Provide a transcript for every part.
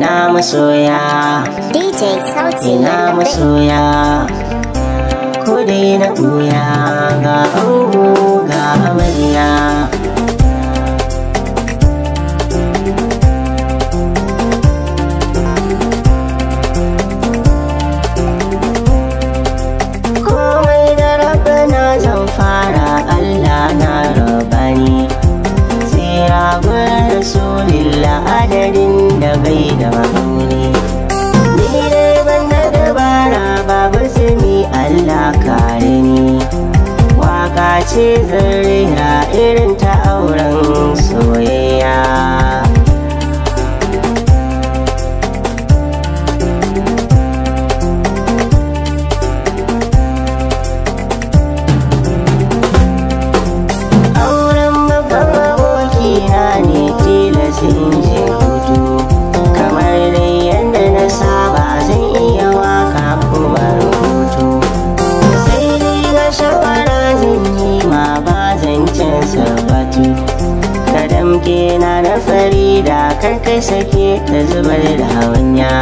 ina masoya DJ Sauti ina masoya ko dai na ɓuya ga ango ga amarya. Komai da rabana zan fara Allah na rabani, tsira gun rasulillah adadin da bai da ma'auni. Ni dai ban da dabara babu sani Allah kare ni, waka ce zan rera irin ta auren soyayya. Auren babban abokina ne tilas in je hutu, kamar dai yadda na saba zan iya waka kuma rubutu. Sai dai ga shawara zan yi ma ba zan cin sabatu, ka damke na Farida kar kai sake ta zubar da hawanya.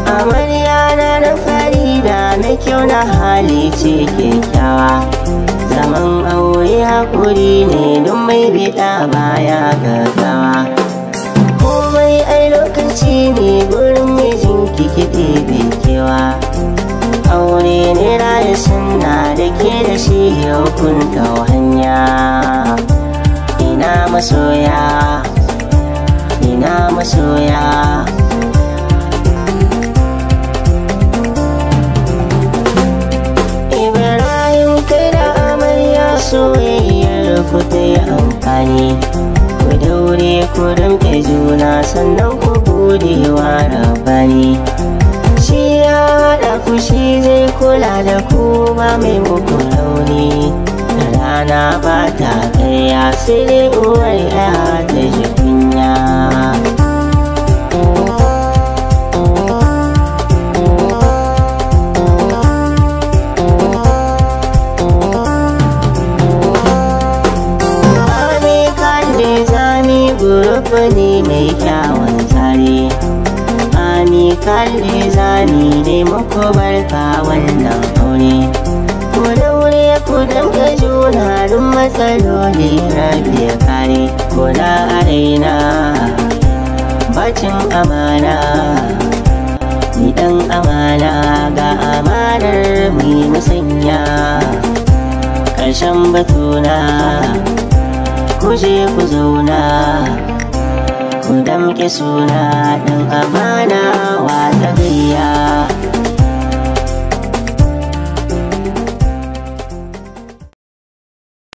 Amarya na Farida na kyau na hali ce kyakkyawa, zaman aure haƙuri ne don mai bida baya gaggawa. Komai ai lokaci ne gurin mijin kiɗe kewa, aure ne rayu suna da ke da shi yau kun ɗau hanya. Ina masoya ina masoya soyayyar ku ta yi amfani, ku daure ku damke juna sannan ku gode wa rabani. Shi ya haɗa ku shi zai kula da ku ba mai muku rauni, da rana ba ta karya sai dai uwar ya ta ji kunya. Gurupu ne mai kyawun tsari, Ami kalle zani ne muku barka wannan aure. Ku daure ku damka juna duk matsaloli rabi ya kare. Kuna a raina bacin amana, ni ɗan amana ga amanar mai musanya. Ƙarshen batuna ku je ku zauna, ku damke suna ɗan